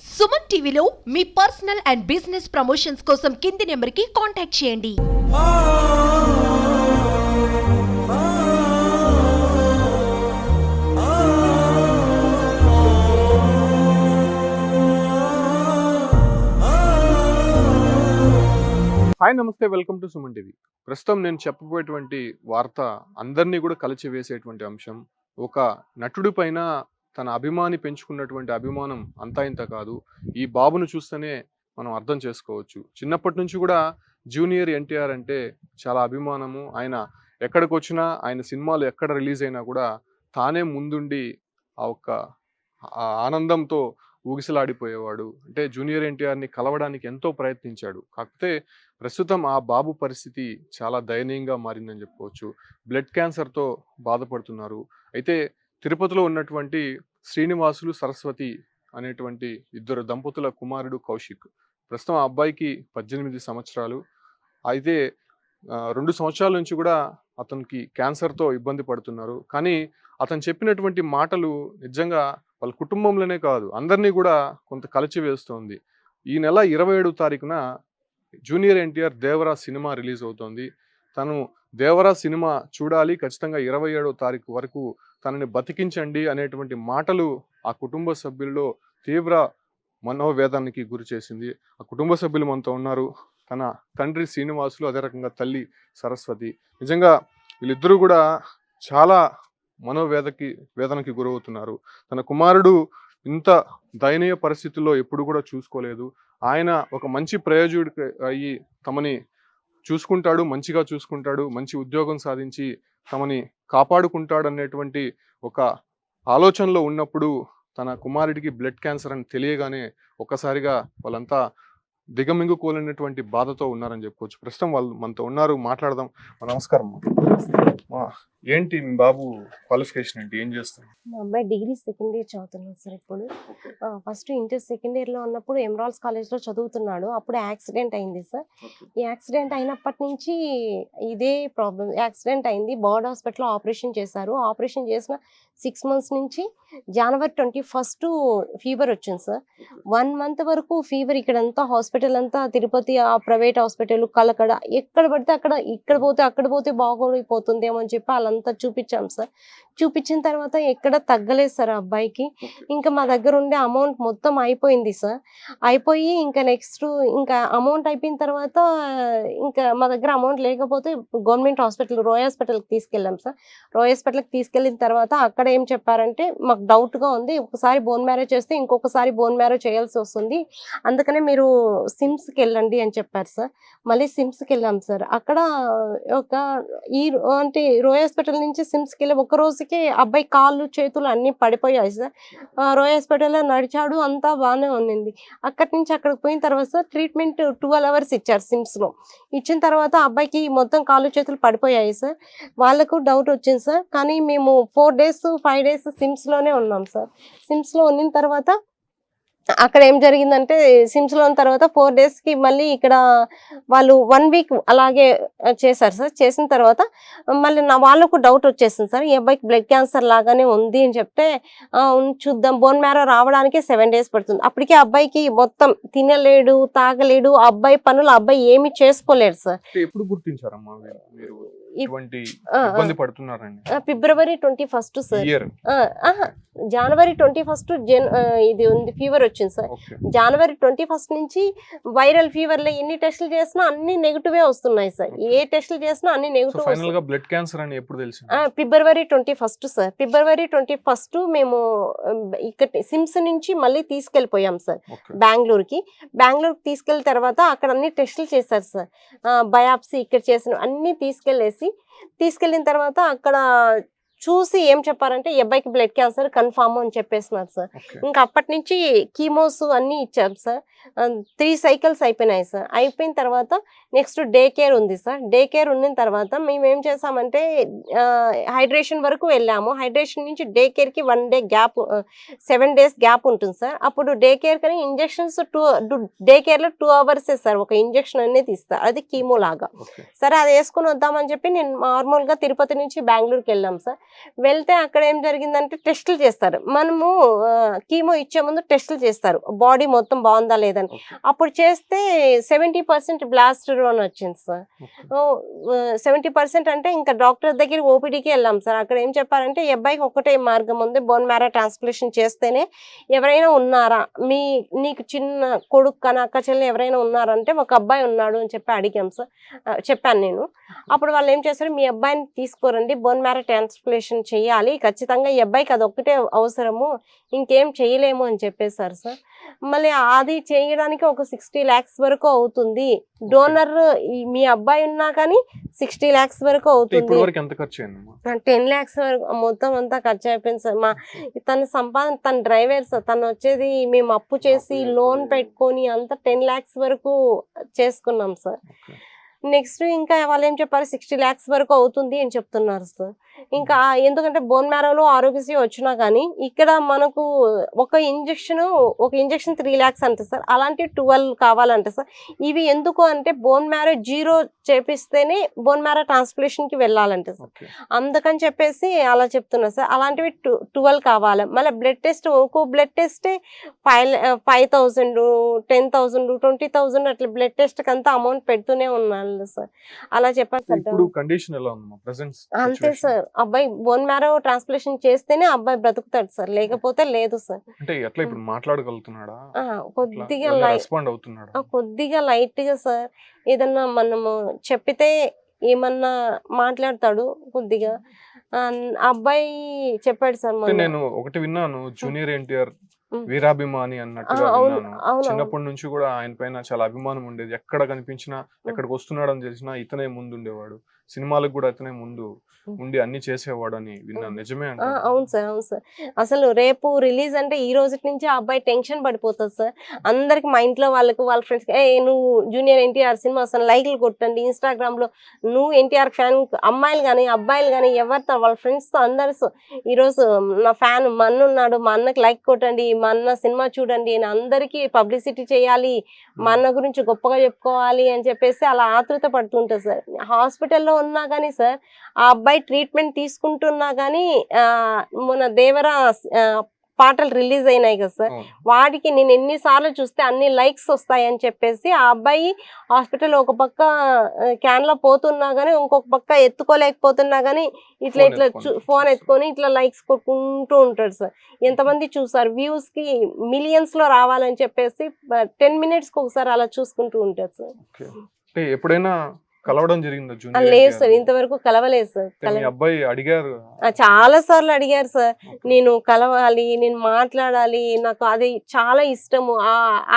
సుమన్ టీవీలో మీ personal and business promotions కోసం కింది నెంబర్కి కాంటాక్ట్ చేయండి. హాయ్ నమస్తే, వెల్కమ్ టు సుమన్ టీవీ. ప్రస్తుతం నేను చెప్పబోయేటువంటి వార్త అందరినీ కూడా కలిచివేసేటువంటి అంశం. ఒక నటుడి పైన తన అభిమాని పెంచుకున్నటువంటి అభిమానం అంతా ఇంత కాదు. ఈ బాబును చూస్తేనే మనం అర్థం చేసుకోవచ్చు. చిన్నప్పటి నుంచి కూడా జూనియర్ ఎన్టీఆర్ అంటే చాలా అభిమానము. ఆయన ఎక్కడికి వచ్చినా, ఆయన సినిమాలు ఎక్కడ రిలీజ్ అయినా కూడా తానే ముందుండి ఆ ఒక్క ఆనందంతో ఊగిసలాడిపోయేవాడు. అంటే జూనియర్ ఎన్టీఆర్ని కలవడానికి ఎంతో ప్రయత్నించాడు. కాకపోతే ప్రస్తుతం ఆ బాబు పరిస్థితి చాలా దయనీయంగా మారిందని చెప్పుకోవచ్చు. బ్లడ్ క్యాన్సర్తో బాధపడుతున్నారు. అయితే తిరుపతిలో ఉన్నటువంటి శ్రీనివాసులు, సరస్వతి అనేటువంటి ఇద్దరు దంపతుల కుమారుడు కౌశిక్. ప్రస్తుతం ఆ అబ్బాయికి 18 సంవత్సరాలు. అయితే 2 సంవత్సరాల నుంచి కూడా అతనికి క్యాన్సర్తో ఇబ్బంది పడుతున్నారు. కానీ అతను చెప్పినటువంటి మాటలు నిజంగా వాళ్ళ కుటుంబంలోనే కాదు, అందరినీ కూడా కొంత కలిచివేస్తోంది. ఈ నెల 27వ తారీఖున junior NTR Devara cinema release అవుతోంది. తను దేవరా సినిమా చూడాలి, ఖచ్చితంగా 27వ తారీఖు వరకు తనని బతికించండి అనేటువంటి మాటలు ఆ కుటుంబ సభ్యుల్లో తీవ్ర మనోవేదనకి గురి చేసింది. ఆ కుటుంబ సభ్యులు మనతో ఉన్నారు. తన తండ్రి శ్రీనివాసులు, అదే రకంగా తల్లి సరస్వతి. నిజంగా వీళ్ళిద్దరూ కూడా చాలా వేదనకి గురవుతున్నారు. తన కుమారుడు ఇంత దయనీయ పరిస్థితుల్లో ఎప్పుడు కూడా చూసుకోలేదు. ఆయన ఒక మంచి ప్రయోజకుడు అయ్యి తమని చూసుకుంటాడు, మంచిగా చూసుకుంటాడు, మంచి ఉద్యోగం సాధించి తమని కాపాడుకుంటాడు అనేటువంటి ఒక ఆలోచనలో ఉన్నప్పుడు తన కుమారుడికి బ్లడ్ క్యాన్సర్ అని తెలియగానే ఒక్కసారిగా వాళ్ళంతా దిగమింగుకోలేనటువంటి బాధతో ఉన్నారని చెప్పుకోవచ్చు. ప్రస్తుతం వాళ్ళు మనతో ఉన్నారు, మాట్లాడదాం. నమస్కారం. ఏంటి మీ బాబు క్వాలిఫికేషన్ ఏంటి, ఏం చేస్తారు? మా అబ్బాయి డిగ్రీ సెకండ్ ఇయర్ చదువుతున్నాడు సార్. ఇప్పుడు ఫస్ట్ ఇంటర్ సెకండ్ ఇయర్ లో ఉన్నప్పుడు ఎమరాల్డ్స్ కాలేజ్ లో చదువుతున్నాడు. అప్పుడు యాక్సిడెంట్ అయింది సార్. ఈ యాక్సిడెంట్ అయినప్పటి నుంచి ఇదే ప్రాబ్లం. యాక్సిడెంట్ అయింది, బర్డ్ హాస్పిటల్లో ఆపరేషన్ చేశారు. ఆపరేషన్ చేసిన 6 months నుంచి జనవరి 21 ఫీవర్ వచ్చింది సార్. 1 month వరకు ఫీవర్. ఇక్కడంతా హాస్పిటల్ అంతా తిరుపతి, ఆ ప్రైవేట్ హాస్పిటల్, కలకడ, ఎక్కడ పడితే అక్కడ, అక్కడ పోతే బాగోడిపోతుందేమో అని చెప్పి వాళ్ళంతా చూపించాం సార్. చూపించిన తర్వాత ఎక్కడ తగ్గలేదు సార్ అబ్బాయికి. ఇంకా మా దగ్గర ఉండే అమౌంట్ మొత్తం అయిపోయింది సార్. అయిపోయి ఇంకా నెక్స్ట్ ఇంకా అమౌంట్ అయిపోయిన తర్వాత ఇంకా మా దగ్గర అమౌంట్ లేకపోతే గవర్నమెంట్ హాస్పిటల్, రోయ్ హాస్పిటల్కి తీసుకెళ్ళాం సార్. రోయ్ హాస్పిటల్కి తీసుకెళ్ళిన తర్వాత అక్కడ ఏం చెప్పారంటే, మాకు డౌట్గా ఉంది, ఒకసారి బోన్ మ్యారో చేస్తే ఇంకొకసారి బోన్ మ్యారో చేయాల్సి వస్తుంది, అందుకనే మీరు సిమ్స్కి వెళ్ళండి అని చెప్పారు సార్. మళ్ళీ సిమ్స్కి వెళ్ళాం సార్. అక్కడ ఒక అంటే రోయ్ హాస్పిటల్ నుంచి సిమ్స్కి వెళ్ళి ఒక రోజుకి అబ్బాయి కాళ్ళు చేతులు అన్నీ పడిపోయాయి సార్. రోయ్ హాస్పిటల్లో నడిచాడు, అంతా బాగానే ఉన్నింది. అక్కడి నుంచి అక్కడికి పోయిన తర్వాత సార్ ట్రీట్మెంట్ 12 hours ఇచ్చారు సిమ్స్లో. ఇచ్చిన తర్వాత అబ్బాయికి మొత్తం కాళ్ళు చేతులు పడిపోయాయి సార్. వాళ్ళకు డౌట్ వచ్చింది సార్. కానీ మేము 4 days 5 days సిమ్స్లోనే ఉన్నాం సార్. సిమ్స్లో ఉన్న తర్వాత అక్కడ ఏం జరిగిందంటే, సిమ్స్లో ఉన్న తర్వాత 4 daysకి మళ్ళీ ఇక్కడ వాళ్ళు 1 week అలాగే చేశారు సార్. చేసిన తర్వాత మళ్ళీ వాళ్ళకు డౌట్ వచ్చేసింది సార్, ఈ అబ్బాయికి బ్లడ్ క్యాన్సర్ లాగానే ఉంది అని చెప్తే, చూద్దాం, బోన్ మ్యారో రావడానికి 7 days పడుతుంది. అప్పటికే అబ్బాయికి మొత్తం తినలేడు, తాగలేడు, అబ్బాయి పనులు అబ్బాయి ఏమి చేసుకోలేడు సార్. ఎప్పుడు గుర్తించారమ్మా మీరు ఇటువంటి ఇబ్బంది పడుతున్నారండి? ఫిబ్రవరి 21 సార్. జనవరి 21 ఇది ఉంది, ఫీవర్ వచ్చింది సార్. జనవరి 21 నుంచి వైరల్ ఫీవర్లో ఎన్ని టెస్టులు చేసినా అన్ని నెగిటివే వస్తున్నాయి సార్. ఏ టెస్టులు చేసినా అన్ని నెగిటివ్. ఫైనల్ గా బ్లడ్ క్యాన్సర్ అని ఎప్పుడు తెలిసింది? ఫిబ్రవరి 21 సార్. ఫిబ్రవరి 21 మేము ఇక్కడ సిమ్స్ నుంచి మళ్ళీ తీసుకెళ్ళిపోయాం సార్ బెంగళూరుకి. బెంగళూరుకి తీసుకెళ్ళిన తర్వాత అక్కడ అన్ని టెస్టులు చేశారు సార్. బయాప్సీ ఇక్కడ చేసిన అన్ని తీసుకెళ్ళిన తర్వాత అక్కడ చూసి ఏం చెప్పారంటే, ఈ అబ్బాయికి బ్లడ్ క్యాన్సర్ కన్ఫామ్ అని చెప్పేసినారు సార్. ఇంకా అప్పటి నుంచి కీమోస్ అన్నీ ఇచ్చారు సార్. 3 cycles అయిపోయినాయి సార్. అయిపోయిన తర్వాత నెక్స్ట్ డే కేర్ ఉంది సార్. డే కేర్ ఉన్న తర్వాత మేము ఏం చేసామంటే, హైడ్రేషన్ వరకు వెళ్ళాము. హైడ్రేషన్ నుంచి డే కేర్కి 1 day గ్యాప్, 7 days గ్యాప్ ఉంటుంది సార్. అప్పుడు డే కేర్ కానీ ఇంజెక్షన్స్ డే కేర్లో 2 hours సార్ ఒక ఇంజెక్షన్ అనేది ఇస్తారు, అది కీమో లాగా. సరే అది వేసుకుని వద్దామని చెప్పి నేను నార్మల్గా తిరుపతి నుంచి బెంగళూరుకి వెళ్ళాం సార్. వెళ్తే అక్కడ ఏం జరిగిందంటే టెస్టులు చేస్తారు. మనము కీమో ఇచ్చే ముందు టెస్టులు చేస్తారు, బాడీ మొత్తం బాగుందా లేదని. ఓకే. అప్పుడు చేస్తే 70% బ్లాస్టర్ అని వచ్చింది సార్. 70% అంటే ఇంకా డాక్టర్ దగ్గర ఓపీడీకి వెళ్ళాం సార్. అక్కడ ఏం చెప్పారంటే ఈ అబ్బాయికి ఒకటే మార్గం ఉంది, బోన్ మ్యారో ట్రాన్స్ప్లాంటేషన్ చేస్తేనే. ఎవరైనా ఉన్నారా నీకు చిన్న కొడుకు కానీ అక్క చెల్లి ఎవరైనా ఉన్నారంటే ఒక అబ్బాయి ఉన్నాడు అని చెప్పి అడిగాం సార్. చెప్పాను నేను. అప్పుడు వాళ్ళు ఏం చేశారు, మీ అబ్బాయిని తీసుకోరండి, బోన్ మ్యారో ట్రాన్స్ప్లాంటేషన్ చేయాలి ఖచ్చితంగా, ఈ అబ్బాయికి అది ఒక్కటే అవసరము, ఇంకేం చేయలేము అని చెప్పేశారు సార్. మళ్ళీ అది చేయడానికి ఒక 60 lakhs వరకు అవుతుంది. డోనర్ మీ అబ్బాయి ఉన్నా కానీ 60 lakhs వరకు అవుతుంది. ఇప్పటి వరకు ఎంత ఖర్చు అయిందమ్మా? 10 lakhs వరకు మొత్తం అంతా ఖర్చు అయిపోయింది సార్. తన సంపాదన, తన డ్రైవర్ సార్, తను వచ్చేది మేము అప్పు చేసి లోన్ పెట్టుకొని అంతా 10 lakhs వరకు చేసుకున్నాం సార్. ఓకే. నెక్స్ట్ ఇంకా వాళ్ళు ఏం చెప్పారు, 60 lakhs వరకు అవుతుంది అని చెప్తున్నారు సార్. ఇంకా ఎందుకంటే బోన్ మ్యారోలో ఆరోగ్యశ్రీ వచ్చినా కానీ ఇక్కడ మనకు ఒక ఇంజెక్షన్ 3 lakhs అంటే సార్, అలాంటి 12 కావాలంటే సార్. ఇవి ఎందుకు అంటే బోన్ మ్యారో 0 చేపిస్తేనే బోన్ మ్యారో ట్రాన్స్ప్లాంటేషన్కి వెళ్ళాలంటే సార్. ఓకే. అందుకని చెప్పేసి అలా చెప్తున్నారు సార్. అలాంటివి 12 కావాలి. మళ్ళీ బ్లడ్ టెస్ట్, ఒక్కో బ్లడ్ టెస్టే 5,000, 10,000, 20,000 అట్లా బ్లడ్ టెస్ట్కి అంతా అమౌంట్ పెడుతూనే ఉన్నాను సార్. అలా చెప్పారు సార్. ఇప్పుడు కండిషన్ ఎలా ఉందమ్మా ప్రెసెంట్? అంతే సార్, అబ్బాయి బోన్ మ్యారో ట్రాన్స్ప్లాంటేషన్ చేస్తేనే అబ్బాయి బ్రతుకుతాడు సార్, లేకపోతే లేదు సార్. అంటే ఎట్లా ఇప్పుడు మాట్లాడగలుగుతున్నాడా? కొద్దిగా రెస్పాండ్ అవుతున్నాడా? కొద్దిగా లైట్ గా సార్. ఏదన్నా మనము చెప్పితే ఏమన్నా మాట్లాడతాడు కొద్దిగా. అబ్బాయి చెప్పాడు సార్ అంటే నేను ఒకటి విన్నాను, జూనియర్ ఎన్టీఆర్ వీరాభిమాని అన్నట్టుగా అవును విన్నాను. అవును చిన్నప్పటి నుంచి కూడా ఆయన పైన చాలా అభిమానం ఉండేది. ఎక్కడ కనిపించినా, ఎక్కడికి వస్తున్నాడని తెలిసినా ఇతనే ముందు ఉండేవాడు. సినిమాలకు కూడా అతనే ముందు ఉండి అన్ని చేసేవాడు అని విన్నాను. నిజమే అంటే? అవును సార్, అవును సార్. అసలు రేపు రిలీజ్ అంటే ఈ రోజు నుంచి ఆ అబ్బాయి టెన్షన్ పడిపోతుంది సార్. అందరికి మా ఇంట్లో వాళ్ళకు, వాళ్ళ ఫ్రెండ్స్, నువ్వు జూనియర్ ఎన్టీఆర్ సినిమా అసలు లైక్లు కొట్టండి ఇన్స్టాగ్రామ్ లో, నువ్వు ఎన్టీఆర్ ఫ్యాన్, అమ్మాయిలు కానీ అబ్బాయిలు కానీ ఎవరితో వాళ్ళ ఫ్రెండ్స్ తో అందరితో ఈరోజు నా ఫ్యాన్ మా అన్న ఉన్నాడు, మా అన్నకి లైక్ కొట్టండి, మా అన్న సినిమా చూడండి అని అందరికీ పబ్లిసిటీ చేయాలి, మా అన్న గురించి గొప్పగా చెప్పుకోవాలి అని చెప్పేసి అలా ఆతృత పడుతుంటారు సార్. హాస్పిటల్లో ఉన్నా కానీ సార్, ఆ అబ్బాయి ట్రీట్మెంట్ తీసుకుంటున్నా కానీ మన దేవరా పాటలు రిలీజ్ అయినాయి కదా సార్, వాడికి నేను ఎన్నిసార్లు చూస్తే అన్ని లైక్స్ వస్తాయని చెప్పేసి ఆ అబ్బాయి హాస్పిటల్ ఒక పక్క క్యాన్ లో పోతున్నా గానీ ఇంకొక పక్క ఎత్తుకోలేకపోతున్నా గానీ ఇట్లా ఫోన్ ఎత్తుకొని ఇట్లా లైక్స్ కొట్టుకుంటూ ఉంటాడు సార్. ఎంతమంది చూసారు, వ్యూస్ కి మిలియన్స్ లో రావాలని చెప్పేసి 10 minutes కి ఒకసారి అలా చూసుకుంటూ ఉంటాడు సార్. ఎప్పుడైనా కలవడం జరిగిందా జూనియర్? లేదు సార్, ఇంతవరకు కలవలేదు సార్. మీ అబ్బాయి అడిగారు? చాలా సార్లు అడిగారు సార్, నేను కలవాలి, నేను మాట్లాడాలి, నాకు అది చాలా ఇష్టము.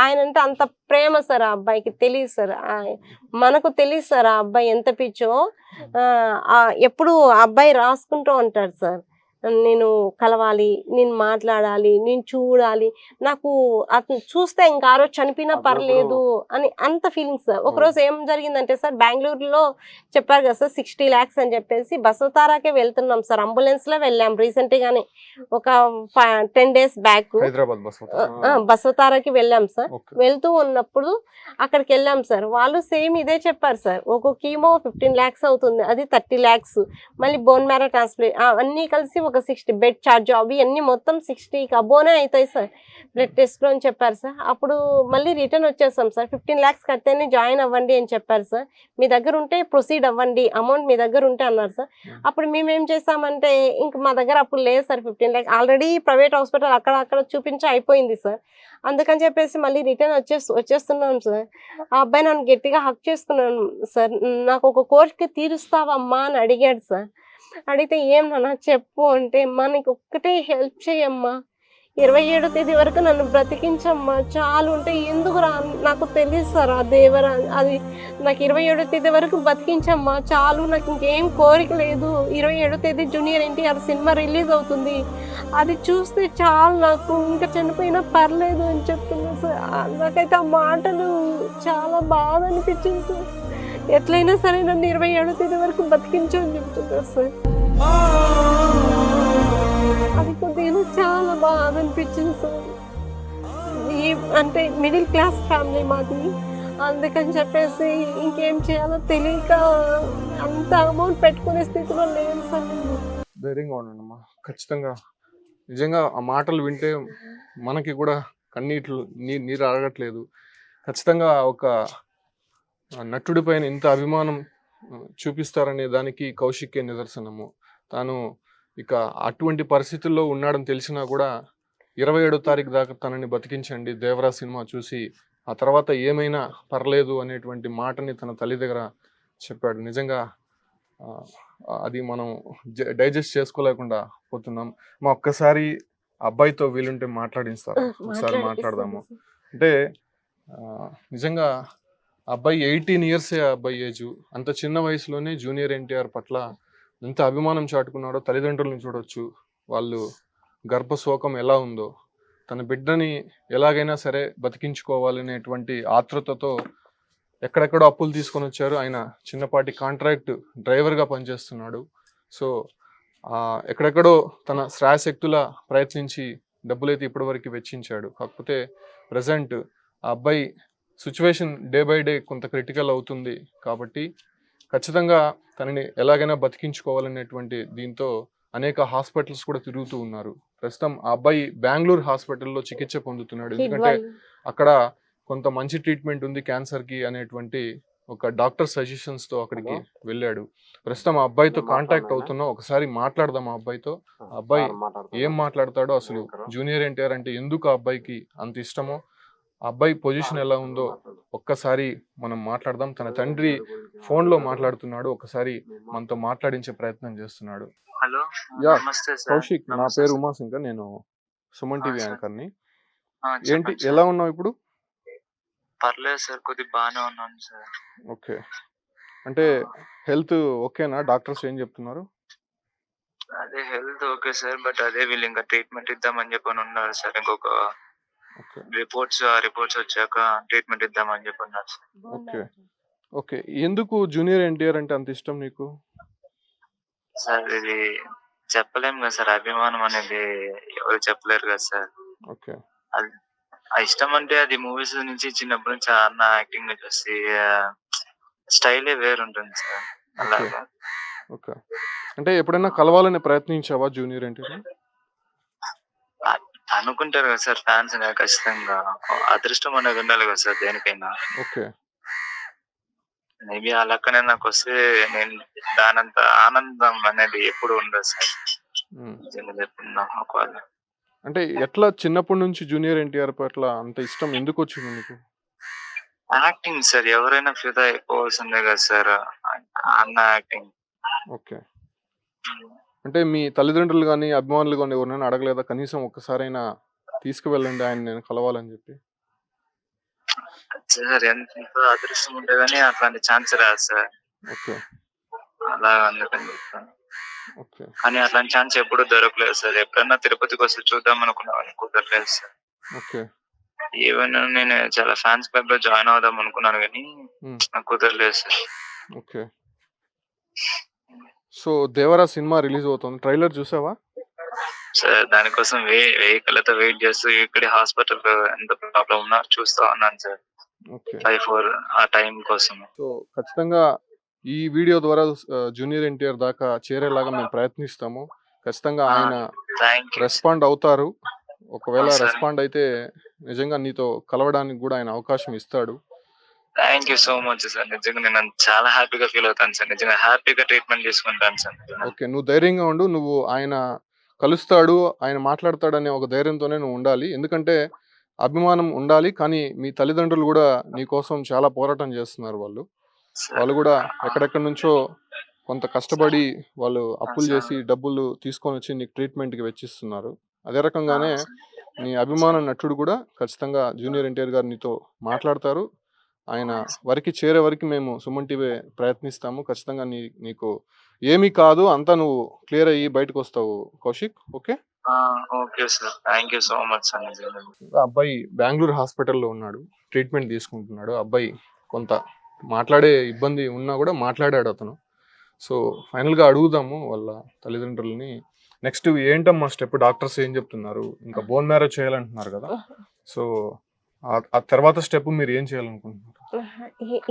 ఆయన అంటే అంత ప్రేమ సార్ ఆ అబ్బాయికి. తెలియదు సార్, మనకు తెలియదు సార్ ఆ అబ్బాయి ఎంత పిచ్చో. ఎప్పుడు ఆ అబ్బాయి రాసుకుంటూ ఉంటాడు సార్, నేను కలవాలి, నేను మాట్లాడాలి, నేను చూడాలి, నాకు అతను చూస్తే ఇంకా ఆ రోజు చనిపోయినా పర్లేదు అని అంత ఫీలింగ్స్ సార్. ఒకరోజు ఏం జరిగిందంటే సార్, బెంగళూరులో చెప్పారు కదా సార్ 60 lakhs అని చెప్పేసి, బసవతారాకే వెళ్తున్నాం సార్, అంబులెన్స్ లో వెళ్ళాం రీసెంట్ గానే, ఒక 10 days బ్యాక్ బసవతారాకి వెళ్ళాం సార్. వెళ్తూ ఉన్నప్పుడు అక్కడికి వెళ్ళాం సార్, వాళ్ళు సేమ్ ఇదే చెప్పారు సార్, ఒక కీమో 15 lakhs అవుతుంది, అది 30 lakhs, మళ్ళీ బోన్ మ్యారో ట్రాన్స్ప్లాంట్ అన్నీ కలిసి ఒక 60 బెడ్ ఛార్జ్, అవి అన్ని మొత్తం 60 అబోనే అవుతాయి సార్ బ్లడ్ టెస్ట్ లో అని చెప్పారు సార్. అప్పుడు మళ్ళీ రిటర్న్ వచ్చేసాం సార్, 15 lakhs కడితేనే జాయిన్ అవ్వండి అని చెప్పారు సార్. మీ దగ్గర ఉంటే ప్రొసీడ్ అవ్వండి, అమౌంట్ మీ దగ్గర ఉంటే అన్నారు సార్. అప్పుడు మేము ఏం చేసామంటే, ఇంక మా దగ్గర అప్పుడు లేదు sir 15 lakhs, already private hospital అక్కడ చూపించి అయిపోయింది సార్. అందుకని చెప్పేసి మళ్ళీ రిటర్న్ వచ్చేస్తున్నాం సార్. ఆ అబ్బాయి నన్ను గట్టిగా హక్ చేసుకున్నాను సార్, నాకు ఒక కోరిక తీరుస్తావమ్మా అని అడిగాడు సార్. అడిగితే ఏం నాన్న చెప్పు అంటే, మనకి ఒక్కటే హెల్ప్ చేయమ్మా, 27వ తేదీ వరకు నన్ను బ్రతికించమ్మా చాలు అంటే, ఎందుకు నాకు తెలియదు సార్ ఆ దేవరా, అది నాకు 27వ తేదీ వరకు బతికించమ్మా చాలు, నాకు ఇంకేం కోరిక లేదు, 27వ తేదీ జూనియర్ ఎన్టీఆర్ సినిమా రిలీజ్ అవుతుంది, అది చూస్తే చాలు, నాకు ఇంకా చనిపోయినా పర్లేదు అని చెప్తున్నా సార్. నాకైతే ఆ మాటలు చాలా బాధ అనిపించింది సార్. ఎట్లయినా సరే నన్ను 27వ తేదీ వరకు బతికించు అని చెప్తున్నారు సార్. అది కొద్దిగా చాలా బాధ అనిపించింది సార్. అంటే మిడిల్ క్లాస్ ఫ్యామిలీ మాది, అందుకని చెప్పేసి ఇంకేం చేయాలో తెలియక అంత అమౌంట్ పెట్టుకునే స్థితిలో లేదు సార్. ధైర్యంగా ఉండండమ్మా. ఖచ్చితంగా నిజంగా ఆ మాటలు వింటే మనకి కూడా కన్నీట్లు నీరు అడగట్లేదు. ఖచ్చితంగా ఒక నటుడి పైన ఇంత అభిమానం చూపిస్తారనే దానికి కౌశికే నిదర్శనము. తాను ఇక అటువంటి పరిస్థితుల్లో ఉన్నాడని తెలిసినా కూడా 27వ తారీఖు దాకా తనని బతికించండి దేవరా సినిమా చూసి, ఆ తర్వాత ఏమైనా పర్లేదు అనేటువంటి మాటని తన తల్లి దగ్గర చెప్పాడు. నిజంగా అది మనం డైజెస్ట్ చేసుకోలేకుండా పోతున్నాం. మా ఒక్కసారి అబ్బాయితో వీలుంటే మాట్లాడిస్తారు, ఒకసారి మాట్లాడదాము. అంటే నిజంగా అబ్బాయి 18 ఇయర్సే అబ్బాయి ఏజ్. అంత చిన్న వయసులోనే జూనియర్ ఎన్టీఆర్ పట్ల ఎంత అభిమానం చాటుకున్నాడో తల్లిదండ్రులను చూడొచ్చు. వాళ్ళు గర్భశోకం ఎలా ఉందో, తన బిడ్డని ఎలాగైనా సరే బతికించుకోవాలనేటువంటి ఆతృతతో ఎక్కడెక్కడో అప్పులు తీసుకొని వచ్చారు. ఆయన చిన్నపాటి కాంట్రాక్ట్ డ్రైవర్గా పనిచేస్తున్నాడు. సో ఎక్కడెక్కడో తన శ్రాయశక్తుల ప్రయత్నించి డబ్బులైతే ఇప్పటివరకు వెచ్చించాడు. కాకపోతే ప్రజెంట్ ఆ అబ్బాయి సిచ్యువేషన్ డే బై డే కొంత క్రిటికల్ అవుతుంది కాబట్టి ఖచ్చితంగా తనని ఎలాగైనా బతికించుకోవాలనేటువంటి దీంతో అనేక హాస్పిటల్స్ కూడా తిరుగుతూ ఉన్నారు. ప్రస్తుతం ఆ అబ్బాయి బెంగళూరు హాస్పిటల్లో చికిత్స పొందుతున్నాడు. ఎందుకంటే అక్కడ కొంత మంచి ట్రీట్మెంట్ ఉంది క్యాన్సర్కి అనేటువంటి ఒక డాక్టర్ సజెషన్స్తో అక్కడికి వెళ్ళాడు. ప్రస్తుతం ఆ అబ్బాయితో కాంటాక్ట్ అవుతున్నాం. ఒకసారి మాట్లాడదాం ఆ అబ్బాయితో. ఆ అబ్బాయి ఏం మాట్లాడతాడో, అసలు జూనియర్ ఎన్టీఆర్ అంటే ఎందుకు ఆ అబ్బాయికి అంత ఇష్టమో, ఆ అబ్బాయి పొజిషన్ ఎలా ఉందో ఒక్కసారి మనం మాట్లాడదాం. తన తండ్రి ఫోన్లో మాట్లాడుతున్నాడు, ఒకసారి మనతో మాట్లాడించే ప్రయత్నం చేస్తున్నాడు. హలో, యా, నమస్తే సార్. కౌశిక్, నా నమస్తే పేరు సార్. ఉమాశంకర్, నేను సుమన్ టీవీ సార్. యాంకర్ని. ఏంటి, చెప్పండి సార్. ఎలా ఉన్నావు ఇప్పుడు? పర్లేదు సార్, కొద్దిగా బాగానే ఉన్నాను సార్. ఓకే, అంటే హెల్త్ ఓకేనా? డాక్టర్స్ ఏం చెప్తున్నారు? అదే హెల్త్ ఓకే సార్, బట్ అదే వీళ్ళు ఇంకా ట్రీట్మెంట్ ఇద్దామని చెప్పని ఉన్నారు సార్. ఇంకొక ఓకే రిపోర్ట్స్ వచ్చాక ట్రీట్మెంట్ ఇద్దామని చెప్పి ఉన్నారు సార్. ఓకే ఓకే ఎందుకు జూనియర్ ఎన్టీఆర్ అంటే అంత ఇష్టం నీకు? సార్ ఇది చెప్పలేము కదా సార్, అభిమానం అనేది ఎవరు చెప్పలేరు కదా సార్. ఓకే అది ఆ ఇష్టం అంటే అది మూవీస్ నుంచి చిన్నప్పటి నుంచి అన్న యాక్టింగ్ చూసి స్టైలే వేరుంటుంది సార్. అలాగా ఓకే అంటే ఎప్పుడైనా కలవాలని ప్రయత్నించావా జూనియర్ ఎన్టీఆర్? అనుకుంటారు కదా సార్ ఫ్యాన్స్ ఖచ్చితంగా. అదృష్టం అనేది ఉండాలి కదా సార్ దేనికైనా. ఓకే మేబీ ఆ లక్కనే నాకు వస్తే నేను దానంత ఆనందం అనేది ఎప్పుడు ఉండదు సార్. నిజంగా చెప్తున్నా. ఒకవేళ అంటే ఎట్లా చిన్నప్పటి నుంచి జూనియర్ ఎన్టీఆర్ పట్ల అంత ఇష్టం ఎందుకు వచ్చింది నీకు? యాక్టింగ్ సార్, ఎవరైనా ఫిదా అయిపోవాల్సిందే కదా సార్ అన్న యాక్టింగ్. ఓకే అంటే మీ తల్లిదండ్రులు కానీ అభిమానులు కానీ ఎవరైనా అడగలేదా కనీసం ఒక్కసారైనా తీసుకువెళ్ళండి ఆయన నేను కలవాలని చెప్పి? సార్ ఎంత అదృష్టం ఉంటే గానీ అట్లాంటి ఛాన్స్ రాదు సార్. ఓకే అలా అందుకని చెప్తాను. ఓకే కానీ అట్లాంటి ఛాన్స్ ఎప్పుడు దొరకలేదు సార్. ఎప్పుడన్నా తిరుపతికి వస్తే చూద్దాం అనుకున్నాను, కుదరలేదు సార్. ఓకే ఈవెన్ నేను చాలా ఫ్యాన్స్ క్లబ్ లో జాయిన్ అవుదాం అనుకున్నాను కానీ నాకు కుదరలేదు sir. Okay so Devara cinema release అవుతుంది, ట్రైలర్ చూసావా? సార్ దానికోసం వెహికల్ వెయిట్ చేస్తూ ఇక్కడే హాస్పిటల్ ఎంత ప్రాబ్లం ఉన్నా చూస్తా ఉన్నాను సార్. ఓకే 5-4 ఆ టైం కోసం. సో ఖచ్చితంగా ఈ వీడియో ద్వారా జూనియర్ ఎన్టీఆర్ దాకా చేరేలాగా మేము ప్రయత్నిస్తాము. ఖచ్చితంగా ఆయన థ్యాంక్ యూ. రెస్పాండ్ అవుతారు. ఒకవేళ అవును సార్. రెస్పాండ్ అయితే నిజంగా నీతో కలవడానికి కూడా ఆయన అవకాశం ఇస్తాడు. Thank you so much sir. నిజంగా నేను చాలా హ్యాపీగా ఫీల్ అవుతాను సార్. నిజంగా హ్యాపీగా ట్రీట్మెంట్ చేసుకుంటాను సార్. ఓకే, నువ్వు ధైర్యంగా ఉండు. నువ్వు ఆయన కలుస్తాడు, ఆయన మాట్లాడతాడనే ఒక ధైర్యంతోనే నువ్వు ఉండాలి. ఎందుకంటే అభిమానం ఉండాలి, కానీ మీ తల్లిదండ్రులు కూడా నీ కోసం చాలా పోరాటం చేస్తున్నారు. వాళ్ళు కూడా ఎక్కడెక్కడి నుంచో కొంత కష్టపడి వాళ్ళు అప్పులు చేసి డబ్బులు తీసుకొని వచ్చి నీకు ట్రీట్మెంట్కి వెచ్చిస్తున్నారు. అదే రకంగానే నీ అభిమాన నటుడు కూడా ఖచ్చితంగా జూనియర్ ఎన్టీఆర్ గారు నీతో మాట్లాడతారు. ఆయన వరకు చేరే వరకు మేము సుమన్ టీవీ ప్రయత్నిస్తాము. ఖచ్చితంగా నీకు ఏమీ కాదు, అంతా నువ్వు క్లియర్ అయ్యి బయటకు వస్తావు Kaushik. Okay okay sir, thank you so much sir. నిజంగా అబ్బాయి బెంగళూరు హాస్పిటల్లో ఉన్నాడు, ట్రీట్మెంట్ తీసుకుంటున్నాడు. అబ్బాయి కొంత మాట్లాడే ఇబ్బంది ఉన్నా కూడా మాట్లాడాడు అతను. సో ఫైనల్గా అడుగుదాము వాళ్ళ తల్లిదండ్రులని, నెక్స్ట్ ఏంటమ్మా స్టెప్, డాక్టర్స్ ఏం చెప్తున్నారు? ఇంకా బోన్ మ్యారేజ్ చేయాలంటున్నారు కదా, సో ఆ తర్వాత స్టెప్ మీరు ఏం చేయాలనుకుంటున్నారు?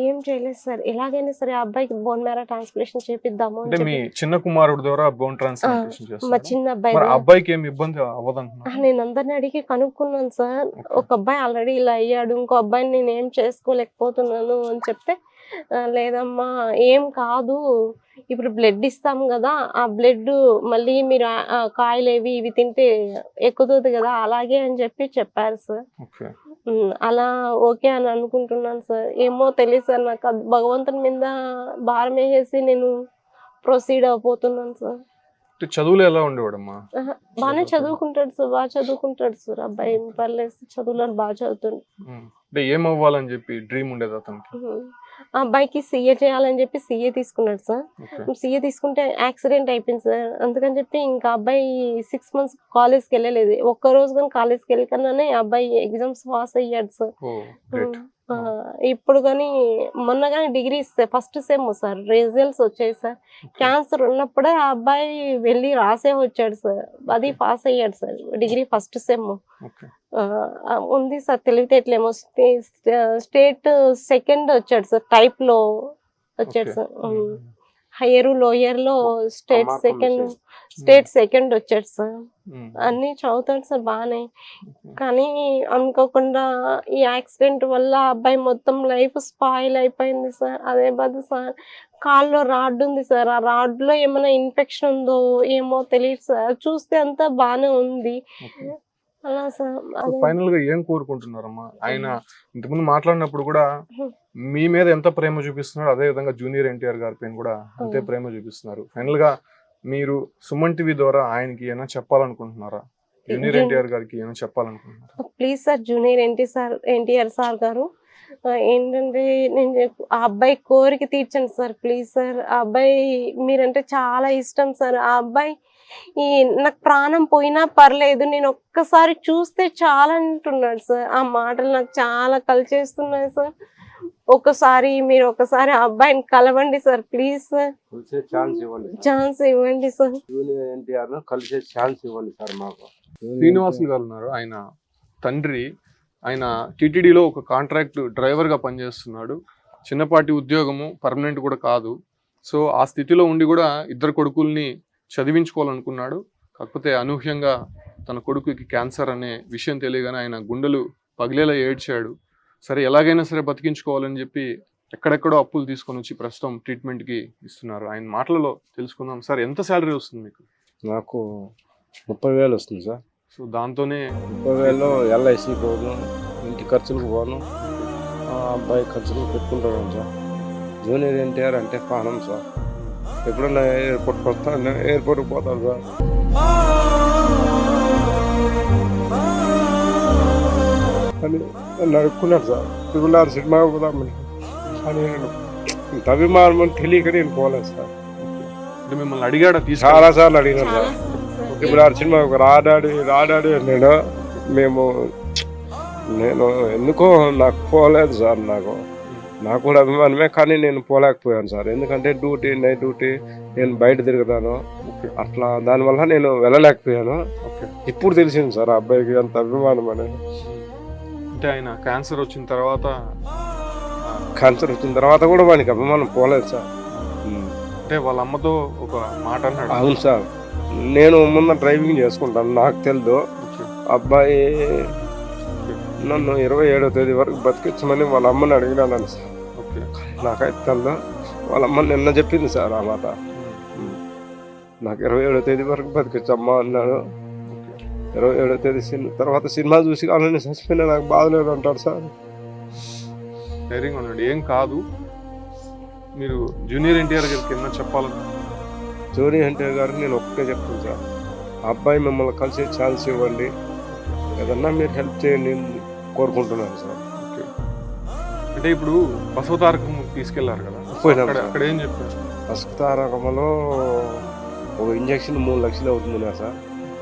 ఏం చేయలేదు సార్. ఎలాగైనా సరే ఆ అబ్బాయికి బోన్ మ్యారో ట్రాన్స్ప్లాంటేషన్ చేపిద్దాము అని అంటే మీ చెప్పి చిన్న కుమారుడు ద్వారా బోన్ ట్రాన్స్ప్లాంటేషన్ మా చేస్తారు. చిన్న అబ్బాయి మరి అబ్బాయికి ఏమి ఇబ్బంది అవ్వదంటున్నారు? నేను అందరిని అడిగి కనుక్కున్నాను సార్. ఓకే. ఒక అబ్బాయి ఆల్రెడీ ఇలా అయ్యాడు, ఇంకో అబ్బాయిని నేను ఏం చేసుకోలేకపోతున్నాను అని చెప్తే లేదమ్మా ఏం కాదు, ఇప్పుడు బ్లడ్ ఇస్తాం కదా, ఆ బ్లడ్ మళ్ళీ మీరు కాయలు ఇవి తింటే ఎక్కుతుంది కదా, అలాగే అని చెప్పారు సార్. ఓకే. అలా ఓకే అని అనుకుంటున్నాను సార్. ఏమో తెలియదు సార్, నాకు అది భగవంతుని మీద భారం వేసేసి నేను ప్రొసీడ్ అయిపోతున్నాను సార్. అంటే చదువులో ఎలా ఉండేవాడమ్మా? బాగానే చదువుకుంటాడు సార్, బాగా చదువుకుంటాడు సార్. అబ్బాయి ఏం పర్లేదు, చదువులో బాగా చదువుతాడు. అంటే ఏం అవ్వాలని చెప్పి డ్రీమ్ ఉండేది అతనికి? ఆ అబ్బాయికి సీఏ చేయాలని చెప్పి సీఏ తీసుకున్నాడు సార్. ఓకే. సీఏ తీసుకుంటే యాక్సిడెంట్ అయిపోయింది సార్. అందుకని చెప్పి ఇంకా అబ్బాయి 6 months కాలేజ్కి వెళ్ళలేదు. ఒక్క రోజు కానీ కాలేజ్కి వెళ్ళకన్నానే అబ్బాయి ఎగ్జామ్స్ పాస్ అయ్యాడు సార్. ఓ గ్రేట్. ఇప్పుడు కానీ మొన్న కానీ degree first sem sir results వచ్చాయి సార్. క్యాన్సర్ ఉన్నప్పుడే ఆ అబ్బాయి వెళ్ళి రాసే వచ్చాడు సార్, అది పాస్ అయ్యాడు sir. Degree first sem okay. ఉంది సార్. తెలివితేటలేమో స్టేట్ సెకండ్ వచ్చాడు సార్, టైప్ లో వచ్చాడు సార్. హయ్యర్ లోయర్ లో స్టేట్ సెకండ్ వచ్చాడు సార్. అన్ని చదువుతాడు సార్ బాగానే. కానీ అనుకోకుండా ఈ యాక్సిడెంట్ వల్ల అబ్బాయి మొత్తం లైఫ్ స్పాయిల్ అయిపోయింది సార్. అదే బాధ సార్. కాల్లో రాడ్ ఉంది సార్, ఆ రాడ్ లో ఏమైనా ఇన్ఫెక్షన్ ఉందో ఏమో తెలియదు సార్. చూస్తే అంతా బాగానే ఉంది అలా సార్. ఫైనల్ గా ఏం కోరుకుంటున్నారమ్మా? ఆయన ఇంతకుముందు మాట్లాడినప్పుడు కూడా మీ మీద ఎంత ప్రేమ చూపిస్తున్నారు, అదే విధంగా జూనియర్ ఎన్టీఆర్ గారి పైన కూడా అంతే ప్రేమ చూపిస్తున్నారు. ఫైనల్ గా మీరు సుమన్ టీవీ ద్వారా ఆయనకి ఏమైనా చెప్పాలనుకుంటున్నారా? జూనియర్ ఎన్టీఆర్ గారికి ఏమైనా చెప్పాలనుకుంటున్నారా? Please sir, junior NTR sir గారు ఏంటంటే నేను ఆ అబ్బాయి కోరిక తీర్చండి సార్. ప్లీజ్ సార్, ఆ అబ్బాయి మీరంటే చాలా ఇష్టం సార్. ఆ అబ్బాయి నాకు ప్రాణం పోయినా పర్లేదు, నేను ఒక్కసారి చూస్తే చాలా అంటున్నాడు సార్. ఆ మాటలు నాకు చాలా కలిచేస్తున్నాయి సార్. మీరు ఒకసారి ఆ అబ్బాయిని కలవండి సార్, ప్లీజ్ సార్. ఛాన్స్ ఇవ్వండి సార్. జూనియర్ ఎన్టీఆర్ కలిసే ఛాన్స్ ఇవ్వండి సార్ మాకు. శ్రీనివాసులు గారు ఉన్నారు, ఆయన తండ్రి. ఆయన టీటీడీలో ఒక కాంట్రాక్ట్ డ్రైవర్ గా పనిచేస్తున్నాడు. చిన్నపాటి ఉద్యోగము, పర్మనెంట్ కూడా కాదు. సో ఆ స్థితిలో ఉండి కూడా ఇద్దరు కొడుకుల్ని చదివించుకోవాలనుకున్నాడు. కాకపోతే అనూహ్యంగా తన కొడుకుకి క్యాన్సర్ అనే విషయం తెలియగానే ఆయన గుండెలు పగిలేలా ఏడ్చాడు. సరే ఎలాగైనా సరే బతికించుకోవాలని చెప్పి ఎక్కడెక్కడో అప్పులు తీసుకొని వచ్చి ప్రస్తుతం ట్రీట్మెంట్కి ఇస్తున్నారు. ఆయన మాటలలో తెలుసుకుందాం. సార్ ఎంత శాలరీ వస్తుంది మీకు? నాకు 30,000 వస్తుంది సార్. సో దాంతోనే 30,000లో LIC పోను, ఇంటి ఖర్చులకు పోను, అబ్బాయి ఖర్చులకు పెట్టుకుంటాను సార్. జూనియర్ ఎన్టీఆర్ అంటే ప్రాణం సార్. ఎప్పుడన్నా ఎయిర్పోర్ట్కి వస్తాను, ఎయిర్పోర్ట్కి పోతాను సార్. అని నన్ను అడుక్కున్నాడు సార్, 6 సినిమాకి పోదామని. కానీ నేను ఇంత అభిమానం తెలియక నేను పోలేదు సార్. అంటే మిమ్మల్ని అడిగాడా? చాలా సార్లు అడిగినాను సార్. ఇప్పుడు 6 సినిమాకి రాడాడి అన్నాడు. నేను ఎందుకో నాకు పోలేదు సార్. నాకు కూడా అభిమానమే, కానీ నేను పోలేకపోయాను సార్. ఎందుకంటే నైట్ డ్యూటీ, నేను బయట తిరుగుతాను, అట్లా దానివల్ల నేను వెళ్ళలేకపోయాను. ఇప్పుడు తెలిసింది సార్ ఆ అబ్బాయికి అంత అభిమానం అనేది. అంటే ఆయన క్యాన్సర్ వచ్చిన తర్వాత కూడా వానికి అభిమానం పోలేదు సార్. అంటే వాళ్ళ అమ్మతో ఒక మాట అన్నాడు. అవును సార్, నేను ముందు డ్రైవింగ్ చేసుకుంటాను, నాకు తెలియదు. అబ్బాయి నన్ను 27వ తేదీ వరకు బతికించమని వాళ్ళ అమ్మని అడిగినాను సార్. నాకైతే తెలియదు. వాళ్ళ అమ్మ నిన్న చెప్పింది సార్ ఆ మాట. నాకు 27వ తేదీ వరకు బతికించమ్మా అన్నాడు. 27వ తేదీ తర్వాత సినిమా చూసి అలానే చచ్చిపోయినా నాకు బాధ లేదు అంటాడు సార్. ధైర్యంగా ఉన్నాడు. ఏం కాదు. మీరు జూనియర్ ఎన్టీఆర్ గారికి ఏమన్నా చెప్పాలని? జూనియర్ ఎన్టీఆర్ గారికి నేను ఒక్కటే చెప్తాను సార్, ఆ అబ్బాయి మిమ్మల్ని కలిసే ఛాన్స్ ఇవ్వండి, ఏదన్నా మీరు హెల్ప్ చేయండి కోరుకుంటున్నాను సార్. అంటే ఇప్పుడు బసవతారకం తీసుకెళ్లారు కదా, అక్కడ ఏం చెప్పారు? బసవతారకంలో ఒక ఇంజక్షన్ 3 లక్షలు అవుతుంది కదా సార్.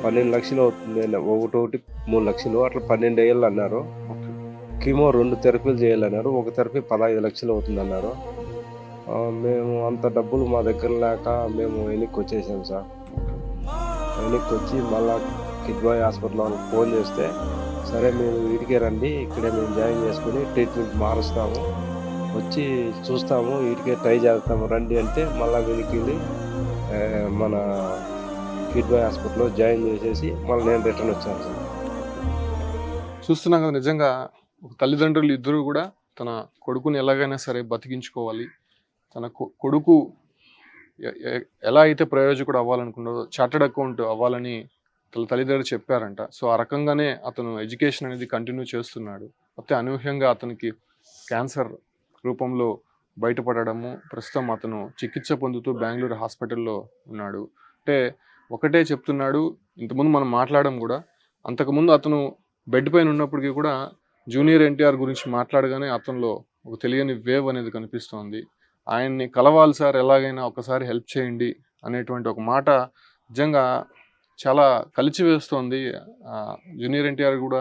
12 లక్షలు అవుతుంది, ఒకటి 3 లక్షలు, అట్లా 12 వేయాలి అన్నారు. కీమో 2 థెరపీలు చేయాలన్నారు. ఒక థెరపీ 15 లక్షలు అవుతుంది అన్నారు. మేము అంత డబ్బులు మా దగ్గర లేక మేము వెనక్కి వచ్చేసాం సార్. వెనక్కి వచ్చి మళ్ళా కిడ్వాయ్ హాస్పిటల్ వాళ్ళకి ఫోన్ చేస్తే, సరే మీరు వీటికే రండి, ఇక్కడే మేము జాయిన్ చేసుకుని ట్రీట్మెంట్ మారుస్తాము, వచ్చి చూస్తాము, వీటికే ట్రై చేస్తాము రండి అంటే మళ్ళీ వెనక్కి మన కిడ్నీ హాస్పిటల్లో జాయిన్ చేసేసి మళ్ళీ నేను రిటర్న్ వచ్చాను సార్. చూస్తున్నాం కదా, నిజంగా ఒక తల్లిదండ్రులు ఇద్దరు కూడా తన కొడుకుని ఎలాగైనా సరే బతికించుకోవాలి, తన కొడుకు ఎలా అయితే ప్రయోజకుడు అవ్వాలనుకున్నారో చార్టర్డ్ అకౌంట్ అవ్వాలని తల్లిదండ్రులు చెప్పారంట. సో ఆ రకంగానే అతను ఎడ్యుకేషన్ అనేది కంటిన్యూ చేస్తున్నాడు. అయితే అనూహ్యంగా అతనికి క్యాన్సర్ రూపంలో బయటపడము, ప్రస్తుతం అతను చికిత్స పొందుతూ బెంగళూరు హాస్పిటల్లో ఉన్నాడు. అంటే ఒకటే చెప్తున్నాడు, ఇంతకుముందు మనం మాట్లాడడం కూడా, అంతకుముందు అతను బెడ్ పైన ఉన్నప్పటికీ కూడా జూనియర్ ఎన్టీఆర్ గురించి మాట్లాడగానే అతనిలో ఒక తెలియని వేవ్ అనేది కనిపిస్తోంది. ఆయన్ని కలవాలి సార్, ఎలాగైనా ఒకసారి హెల్ప్ చేయండి అనేటువంటి ఒక మాట నిజంగా చాలా కలిచివేస్తోంది. జూనియర్ ఎన్టీఆర్ కూడా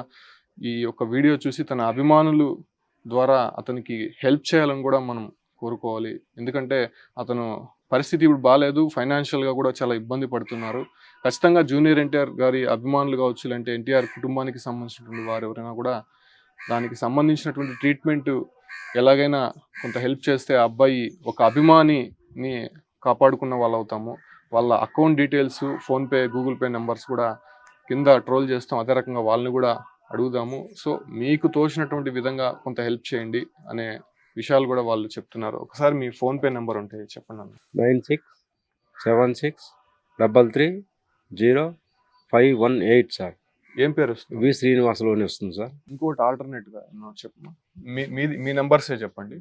ఈ యొక్క వీడియో చూసి తన అభిమానులు ద్వారా అతనికి హెల్ప్ చేయాలని కూడా మనం కోరుకోవాలి. ఎందుకంటే అతను పరిస్థితి ఇప్పుడు బాగాలేదు, ఫైనాన్షియల్గా కూడా చాలా ఇబ్బంది పడుతున్నారు. ఖచ్చితంగా జూనియర్ ఎన్టీఆర్ గారి అభిమానులు కావచ్చు, లేదంటే ఎన్టీఆర్ కుటుంబానికి సంబంధించినటువంటి వారు ఎవరైనా కూడా దానికి సంబంధించినటువంటి ట్రీట్మెంట్ ఎలాగైనా కొంత హెల్ప్ చేస్తే ఆ అబ్బాయి ఒక అభిమానిని కాపాడుకున్న వాళ్ళు అవుతాము. వాళ్ళ account details, PhonePe, Google pay numbers కూడా కింద ట్రోల్ చేస్తాం, అదే రకంగా వాళ్ళని కూడా అడుగుదాము. సో మీకు తోచినటువంటి విధంగా కొంత హెల్ప్ చేయండి అనే విషయాలు కూడా వాళ్ళు చెప్తున్నారు. ఒకసారి మీ ఫోన్పే నెంబర్ ఉంటే చెప్పండి అన్న. 9676000518 సార్. ఏం పేరు వస్తుంది? వి శ్రీనివాసలోనే వస్తుంది సార్. ఇంకోటి ఆల్టర్నేట్గా చెప్పండి, మీ నెంబర్సే చెప్పండి.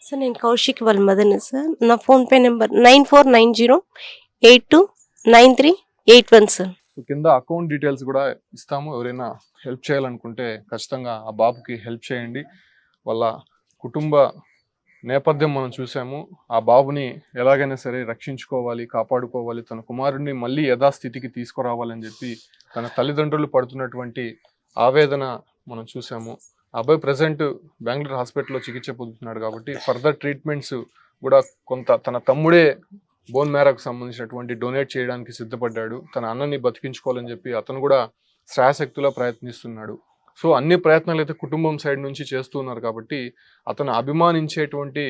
సార్ నేను కౌశిక్ వాళ్ళ మదర్ని సార్. నా ఫోన్పే నెంబర్ 9490829381 సార్. కింద అకౌంట్ డీటెయిల్స్ కూడా ఇస్తాము. ఎవరైనా హెల్ప్ చేయాలనుకుంటే ఖచ్చితంగా ఆ బాబుకి హెల్ప్ చేయండి. వాళ్ళ కుటుంబ నేపథ్యం మనం చూసాము. ఆ బాబుని ఎలాగైనా సరే రక్షించుకోవాలి, కాపాడుకోవాలి, తన కుమారుడిని మళ్ళీ యథాస్థితికి తీసుకురావాలని చెప్పి తన తల్లిదండ్రులు పడుతున్నటువంటి ఆవేదన మనం చూసాము. ఆ అబ్బాయి ప్రజెంట్ బెంగళూరు హాస్పిటల్లో చికిత్స పొందుతున్నాడు కాబట్టి ఫర్దర్ ట్రీట్మెంట్స్ కూడా కొంత తన తమ్ముడే బోన్ మ్యారోకు సంబంధించినటువంటి డొనేట్ చేయడానికి సిద్ధపడ్డాడు. తన అన్నని బతికించుకోవాలని చెప్పి అతను కూడా శ్రాయశక్తిలో ప్రయత్నిస్తున్నాడు. సో అన్ని ప్రయత్నాలు అయితే కుటుంబం సైడ్ నుంచి చేస్తున్నారు కాబట్టి అతను అభిమానించేటువంటి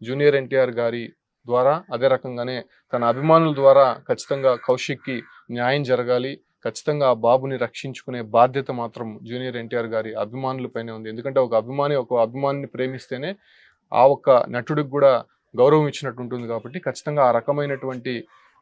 జూనియర్ ఎన్టీఆర్ గారి ద్వారా, అదే రకంగానే తన అభిమానుల ద్వారా ఖచ్చితంగా కౌశిక్కి న్యాయం జరగాలి. ఖచ్చితంగా ఆ బాబుని రక్షించుకునే బాధ్యత మాత్రం జూనియర్ ఎన్టీఆర్ గారి అభిమానులపైనే ఉంది. ఎందుకంటే ఒక అభిమానిని ప్రేమిస్తేనే ఆ ఒక్క నటుడికి కూడా గౌరవం ఇచ్చినట్టు ఉంటుంది కాబట్టి ఖచ్చితంగా ఆ రకమైనటువంటి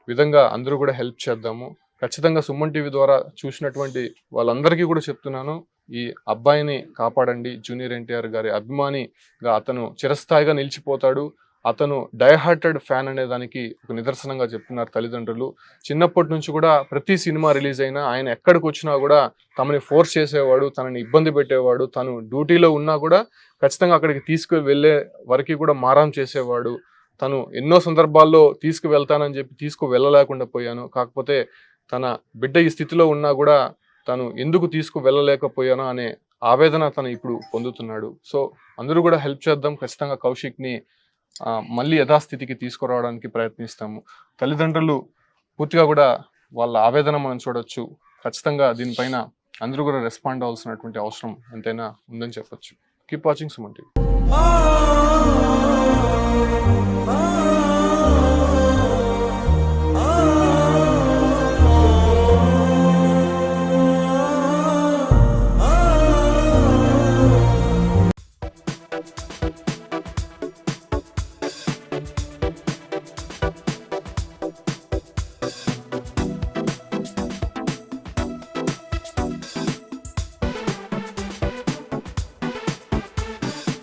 విధంగా అందరూ కూడా హెల్ప్ చేద్దాము. ఖచ్చితంగా సుమన్ టీవీ ద్వారా చూసినటువంటి వాళ్ళందరికీ కూడా చెప్తున్నాను, ఈ అబ్బాయిని కాపాడండి. జూనియర్ ఎన్టీఆర్ గారి అభిమానిగా అతను చిరస్థాయిగా నిలిచిపోతాడు. అతను డైహార్టెడ్ ఫ్యాన్ అనే దానికి ఒక నిదర్శనంగా చెప్తున్నారు తల్లిదండ్రులు. చిన్నప్పటి నుంచి కూడా ప్రతి సినిమా రిలీజ్ అయినా ఆయన ఎక్కడికి వచ్చినా కూడా తమని ఫోర్స్ చేసేవాడు, తనని ఇబ్బంది పెట్టేవాడు. తను డ్యూటీలో ఉన్నా కూడా ఖచ్చితంగా అక్కడికి తీసుకువెళ్ళే వరకు కూడా మారం చేసేవాడు. తను ఎన్నో సందర్భాల్లో తీసుకువెళ్తానని చెప్పి తీసుకువెళ్ళలేకుండా పోయాను, కాకపోతే తన బిడ్డ ఈ స్థితిలో ఉన్నా కూడా తను ఎందుకు తీసుకువెళ్ళలేకపోయానో అనే ఆవేదన తను ఇప్పుడు పొందుతున్నాడు. సో అందరూ కూడా హెల్ప్ చేద్దాం. ఖచ్చితంగా కౌశిక్ని మళ్ళీ యథాస్థితికి తీసుకురావడానికి ప్రయత్నిస్తాము. తల్లిదండ్రులు పూర్తిగా కూడా వాళ్ళ ఆవేదన మనం చూడొచ్చు. ఖచ్చితంగా దీనిపైన అందరూ కూడా రెస్పాండ్ అవ్వాల్సినటువంటి అవసరం ఎంతైనా ఉందని చెప్పొచ్చు. Keep watching Suman TV.